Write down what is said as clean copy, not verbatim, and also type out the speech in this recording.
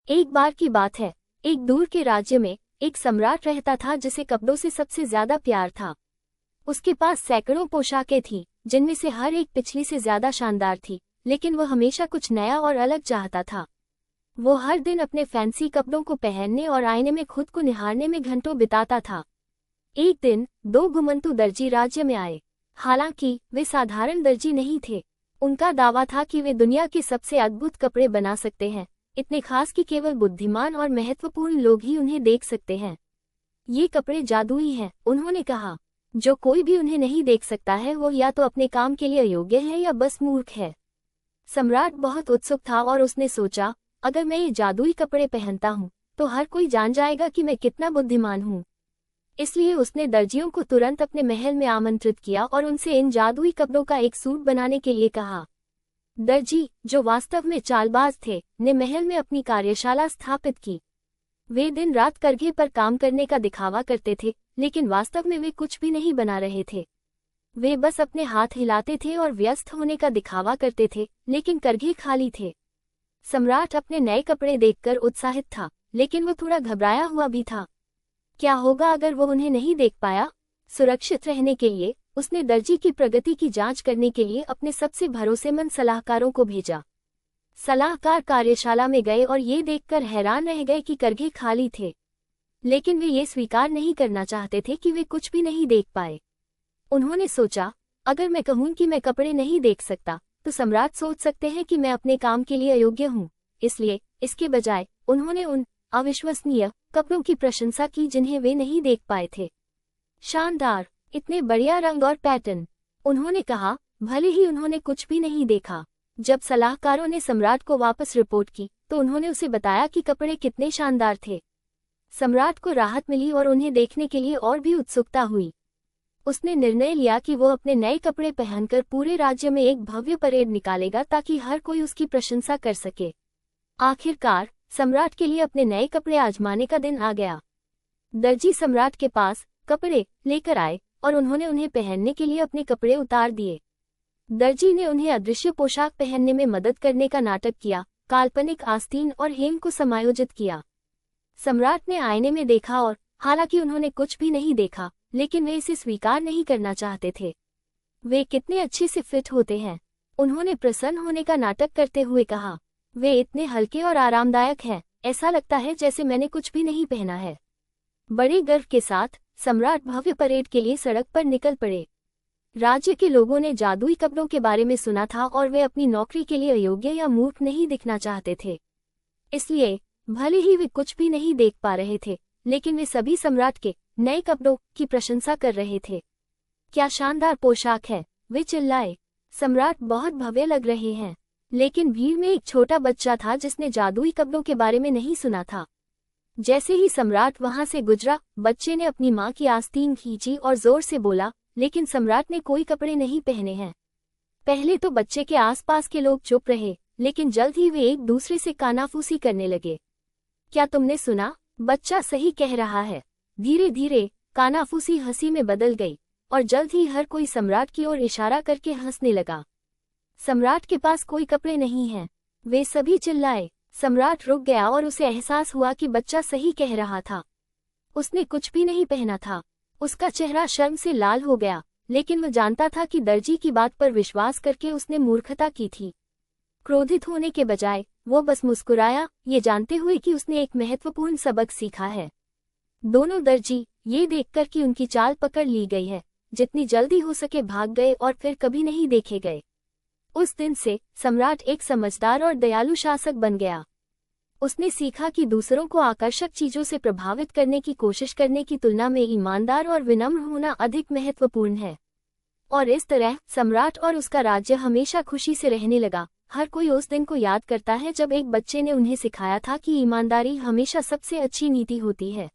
एक बार की बात है, एक दूर के राज्य में एक सम्राट रहता था जिसे कपड़ों से सबसे ज्यादा प्यार था। उसके पास सैकड़ों पोशाकें थीं, जिनमें से हर एक पिछली से ज्यादा शानदार थी, लेकिन वह हमेशा कुछ नया और अलग चाहता था। वो हर दिन अपने फैंसी कपड़ों को पहनने और आईने में खुद को निहारने में घंटों बिताता था। एक दिन दो घुमंतू दर्जी राज्य में आए। हालांकि वे साधारण दर्जी नहीं थे। उनका दावा था कि वे दुनिया के सबसे अद्भुत कपड़े बना सकते हैं, इतने खास कि केवल बुद्धिमान और महत्वपूर्ण लोग ही उन्हें देख सकते हैं। ये कपड़े जादुई हैं, उन्होंने कहा। जो कोई भी उन्हें नहीं देख सकता है वो या तो अपने काम के लिए अयोग्य है या बस मूर्ख है। सम्राट बहुत उत्सुक था और उसने सोचा, अगर मैं ये जादुई कपड़े पहनता हूँ तो हर कोई जान जाएगा कि मैं कितना बुद्धिमान हूँ। इसलिए उसने दर्जियों को तुरंत अपने महल में आमंत्रित किया और उनसे इन जादुई कपड़ों का एक सूट बनाने के लिए कहा। दर्जी, जो वास्तव में चालबाज थे, ने महल में अपनी कार्यशाला स्थापित की। वे दिन रात करघे पर काम करने का दिखावा करते थे, लेकिन वास्तव में वे कुछ भी नहीं बना रहे थे। वे बस अपने हाथ हिलाते थे और व्यस्त होने का दिखावा करते थे, लेकिन करघे खाली थे। सम्राट अपने नए कपड़े देखकर उत्साहित था, लेकिन वो थोड़ा घबराया हुआ भी था। क्या होगा अगर वो उन्हें नहीं देख पाया? सुरक्षित रहने के लिए उसने दर्जी की प्रगति की जांच करने के लिए अपने सबसे भरोसेमंद सलाहकारों को भेजा। सलाहकार कार्यशाला में गए और ये देखकर हैरान रह गए कि करघे खाली थे, लेकिन वे ये स्वीकार नहीं करना चाहते थे कि वे कुछ भी नहीं देख पाए। उन्होंने सोचा, अगर मैं कहूं कि मैं कपड़े नहीं देख सकता तो सम्राट सोच सकते हैं कि मैं अपने काम के लिए अयोग्य हूं। इसलिए इसके बजाय उन्होंने उन अविश्वसनीय कपड़ों की प्रशंसा की जिन्हें वे नहीं देख पाए थे। शानदार, इतने बढ़िया रंग और पैटर्न, उन्होंने कहा, भले ही उन्होंने कुछ भी नहीं देखा। जब सलाहकारों ने सम्राट को वापस रिपोर्ट की तो उन्होंने उसे बताया कि कपड़े कितने शानदार थे। सम्राट को राहत मिली और उन्हें देखने के लिए और भी उत्सुकता हुई। उसने निर्णय लिया कि वो अपने नए कपड़े पहनकर पूरे राज्य में एक भव्य परेड निकालेगा ताकि हर कोई उसकी प्रशंसा कर सके। आखिरकार सम्राट के लिए अपने नए कपड़े आजमाने का दिन आ गया। दर्जी सम्राट के पास कपड़े लेकर आए और उन्होंने उन्हें पहनने के लिए अपने कपड़े उतार दिए। दर्जी ने उन्हें अदृश्य पोशाक पहनने में मदद करने का नाटक किया, काल्पनिक आस्तीन और हेम को समायोजित किया। सम्राट ने आईने में देखा और हालांकि उन्होंने कुछ भी नहीं देखा, लेकिन वे इसे स्वीकार नहीं करना चाहते थे। वे कितने अच्छे से फिट होते हैं, उन्होंने प्रसन्न होने का नाटक करते हुए कहा। वे इतने हल्के और आरामदायक हैं, ऐसा लगता है जैसे मैंने कुछ भी नहीं पहना है। बड़े गर्व के साथ सम्राट भव्य परेड के लिए सड़क पर निकल पड़े। राज्य के लोगों ने जादुई कपड़ों के बारे में सुना था और वे अपनी नौकरी के लिए अयोग्य या मूर्ख नहीं दिखना चाहते थे। इसलिए भले ही वे कुछ भी नहीं देख पा रहे थे, लेकिन वे सभी सम्राट के नए कपड़ों की प्रशंसा कर रहे थे। क्या शानदार पोशाक है, वे चिल्लाए। सम्राट बहुत भव्य लग रहे हैं। लेकिन भीड़ में एक छोटा बच्चा था जिसने जादुई कपड़ों के बारे में नहीं सुना था। जैसे ही सम्राट वहां से गुजरा, बच्चे ने अपनी मां की आस्तीन खींची और जोर से बोला, लेकिन सम्राट ने कोई कपड़े नहीं पहने हैं। पहले तो बच्चे के आसपास के लोग चुप रहे, लेकिन जल्द ही वे एक दूसरे से कानाफूसी करने लगे। क्या तुमने सुना? बच्चा सही कह रहा है। धीरे धीरे कानाफूसी हंसी में बदल गई और जल्द ही हर कोई सम्राट की ओर इशारा करके हंसने लगा। सम्राट के पास कोई कपड़े नहीं हैं, वे सभी चिल्लाए। सम्राट रुक गया और उसे एहसास हुआ कि बच्चा सही कह रहा था। उसने कुछ भी नहीं पहना था। उसका चेहरा शर्म से लाल हो गया, लेकिन वह जानता था कि दर्जी की बात पर विश्वास करके उसने मूर्खता की थी। क्रोधित होने के बजाय वो बस मुस्कुराया, ये जानते हुए कि उसने एक महत्वपूर्ण सबक सीखा है। दोनों दर्जी ये देखकर कि उनकी चाल पकड़ ली गई है, जितनी जल्दी हो सके भाग गए और फिर कभी नहीं देखे गए। उस दिन से सम्राट एक समझदार और दयालु शासक बन गया। उसने सीखा कि दूसरों को आकर्षक चीजों से प्रभावित करने की कोशिश करने की तुलना में ईमानदार और विनम्र होना अधिक महत्वपूर्ण है। और इस तरह सम्राट और उसका राज्य हमेशा खुशी से रहने लगा। हर कोई उस दिन को याद करता है जब एक बच्चे ने उन्हें सिखाया था कि ईमानदारी हमेशा सबसे अच्छी नीति होती है।